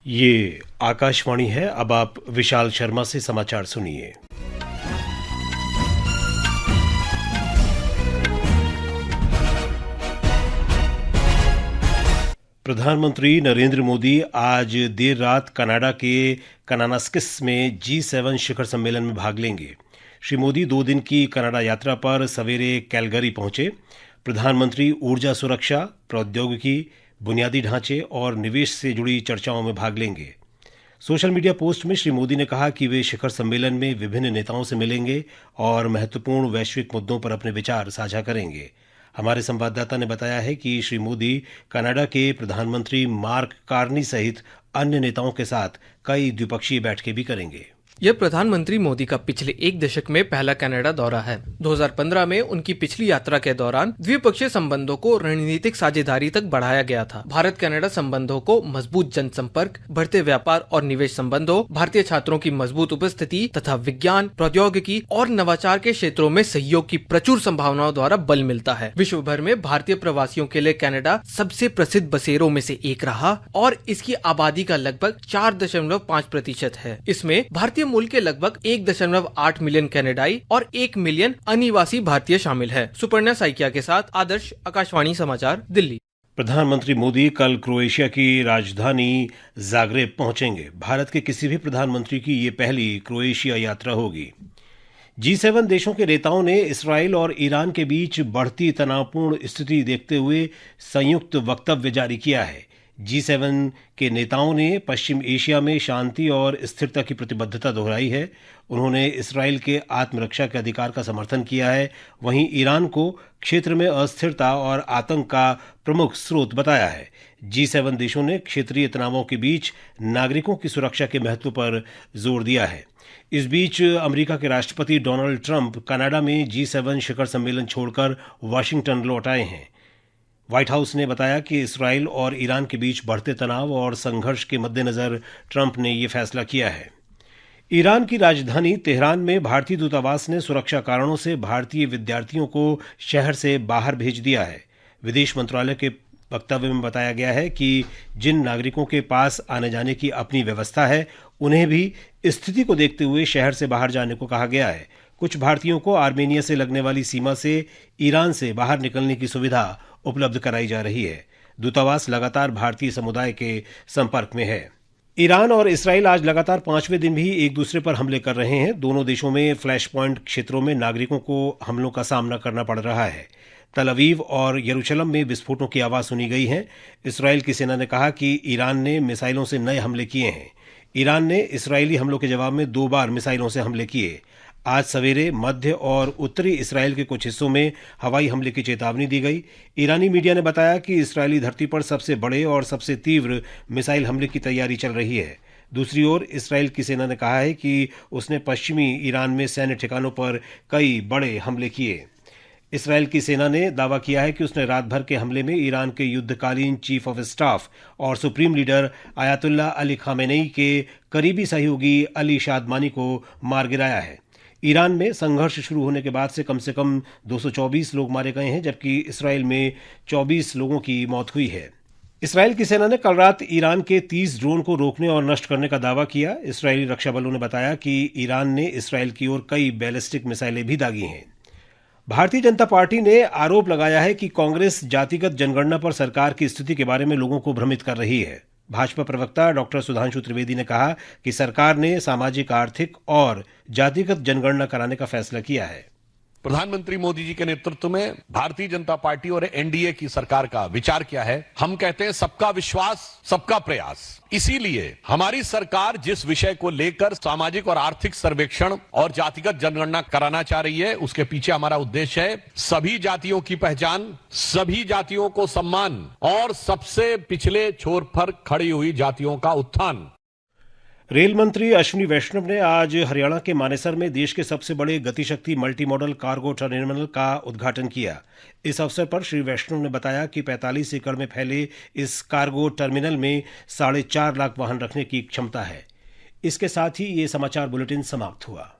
ये आकाशवाणी है। अब आप विशाल शर्मा से समाचार सुनिए। प्रधानमंत्री नरेंद्र मोदी आज देर रात कनाडा के कानानास्किस में G7 शिखर सम्मेलन में भाग लेंगे। श्री मोदी 2 दिन की कनाडा यात्रा पर सवेरे कैलगरी पहुंचे। प्रधानमंत्री ऊर्जा सुरक्षा, प्रौद्योगिकी, बुनियादी ढांचे और निवेश से जुड़ी चर्चाओं में भाग लेंगे। सोशल मीडिया पोस्ट में श्री मोदी ने कहा कि वे शिखर सम्मेलन में विभिन्न नेताओं से मिलेंगे और महत्वपूर्ण वैश्विक मुद्दों पर अपने विचार साझा करेंगे। हमारे संवाददाता ने बताया है कि श्री मोदी कनाडा के प्रधानमंत्री मार्क कार्नी सहित अन्य नेताओं के साथ कई द्विपक्षीय बैठकें भी करेंगे। यह प्रधानमंत्री मोदी का पिछले 1 दशक में पहला कनाडा दौरा है। 2015 में उनकी पिछली यात्रा के दौरान द्विपक्षीय संबंधों को रणनीतिक साझेदारी तक बढ़ाया गया था। भारत कनाडा संबंधों को मजबूत जनसंपर्क, बढ़ते व्यापार और निवेश संबंधों, भारतीय छात्रों की मजबूत उपस्थिति तथा विज्ञान, प्रौद्योगिकी और नवाचार के क्षेत्रों में सहयोग की प्रचुर संभावनाओं द्वारा बल मिलता है। विश्व भर में भारतीय प्रवासियों के लिए कनाडा सबसे प्रसिद्ध बसेरों में से एक रहा और इसकी आबादी का लगभग 4.5% है। इसमें भारतीय मूल के लगभग 1.8 मिलियन कनाडाई और 1 मिलियन अनिवासी भारतीय शामिल है। सुपर्णा साइकिया के साथ आदर्श, आकाशवाणी समाचार, दिल्ली। प्रधानमंत्री मोदी कल क्रोएशिया की राजधानी जाग्रेब पहुंचेंगे। भारत के किसी भी प्रधानमंत्री की ये पहली क्रोएशिया यात्रा होगी। G7 देशों के नेताओं ने इसराइल और ईरान के बीच बढ़ती तनावपूर्ण स्थिति देखते हुए संयुक्त वक्तव्य जारी किया है। G7 के नेताओं ने पश्चिम एशिया में शांति और स्थिरता की प्रतिबद्धता दोहराई है। उन्होंने इसराइल के आत्मरक्षा के अधिकार का समर्थन किया है। वहीं ईरान को क्षेत्र में अस्थिरता और आतंक का प्रमुख स्रोत बताया है। G7 देशों ने क्षेत्रीय तनावों के बीच नागरिकों की सुरक्षा के महत्व पर जोर दिया है। इस बीच अमेरिका के राष्ट्रपति डोनाल्ड ट्रंप कनाडा में G7 शिखर सम्मेलन छोड़कर वाशिंगटन लौट आए हैं। व्हाइट हाउस ने बताया कि इसराइल और ईरान के बीच बढ़ते तनाव और संघर्ष के मद्देनजर ट्रंप ने यह फैसला किया है। ईरान की राजधानी तेहरान में भारतीय दूतावास ने सुरक्षा कारणों से भारतीय विद्यार्थियों को शहर से बाहर भेज दिया है। विदेश मंत्रालय के वक्तव्य में बताया गया है कि जिन नागरिकों के पास आने जाने की अपनी व्यवस्था है, उन्हें भी स्थिति को देखते हुए शहर से बाहर जाने को कहा गया है। कुछ भारतीयों को आर्मेनिया से लगने वाली सीमा से ईरान से बाहर निकलने की सुविधा उपलब्ध कराई जा रही है। दूतावास लगातार भारतीय समुदाय के संपर्क में है। ईरान और इसराइल आज लगातार 5वें दिन भी एक दूसरे पर हमले कर रहे हैं। दोनों देशों में फ्लैश पॉइंट क्षेत्रों में नागरिकों को हमलों का सामना करना पड़ रहा है। तल अवीव और यरूशलेम में विस्फोटों की आवाज सुनी गई है। इसराइल की सेना ने कहा कि ईरान ने मिसाइलों से नए हमले किए हैं। ईरान ने इसराइली हमलों के जवाब में 2 बार मिसाइलों से हमले किए। आज सवेरे मध्य और उत्तरी इसराइल के कुछ हिस्सों में हवाई हमले की चेतावनी दी गई। ईरानी मीडिया ने बताया कि इसराइली धरती पर सबसे बड़े और सबसे तीव्र मिसाइल हमले की तैयारी चल रही है। दूसरी ओर इसराइल की सेना ने कहा है कि उसने पश्चिमी ईरान में सैन्य ठिकानों पर कई बड़े हमले किए। इसराइल की सेना ने दावा किया है कि उसने रात भर के हमले में ईरान के युद्धकालीन चीफ ऑफ स्टाफ और supreme leader ayatollah Ali Khamenei के करीबी सहयोगी अली शादमानी को मार गिराया है। ईरान में संघर्ष शुरू होने के बाद से कम 224 लोग मारे गए हैं, जबकि इसराइल में 24 लोगों की मौत हुई है। इसराइल की सेना ने कल रात ईरान के 30 ड्रोन को रोकने और नष्ट करने का दावा किया। इसराइली रक्षा बलों ने बताया कि ईरान ने इसराइल की ओर कई बैलिस्टिक मिसाइलें भी दागी हैं। भारतीय जनता पार्टी ने आरोप लगाया है कि कांग्रेस जातिगत जनगणना पर सरकार की स्थिति के बारे में लोगों को भ्रमित कर रही है। भाजपा प्रवक्ता डॉक्टर सुधांशु त्रिवेदी ने कहा कि सरकार ने सामाजिक, आर्थिक और जातिगत जनगणना कराने का फैसला किया है। प्रधानमंत्री मोदी जी के नेतृत्व में भारतीय जनता पार्टी और एनडीए की सरकार का विचार क्या है? हम कहते हैं सबका विश्वास, सबका प्रयास। इसीलिए हमारी सरकार जिस विषय को लेकर सामाजिक और आर्थिक सर्वेक्षण और जातिगत जनगणना कराना चाह रही है, उसके पीछे हमारा उद्देश्य है सभी जातियों की पहचान, सभी जातियों को सम्मान और सबसे पिछले छोर पर खड़ी हुई जातियों का उत्थान। रेल मंत्री अश्विनी वैष्णव ने आज हरियाणा के मानेसर में देश के सबसे बड़े Gatishakti multimodal cargo terminal का उद्घाटन किया। इस अवसर पर श्री वैष्णव ने बताया कि 45 एकड़ में फैले इस कार्गो टर्मिनल में 4.5 लाख वाहन रखने की क्षमता है। इसके साथ ही ये समाचार बुलेटिन समाप्त हुआ।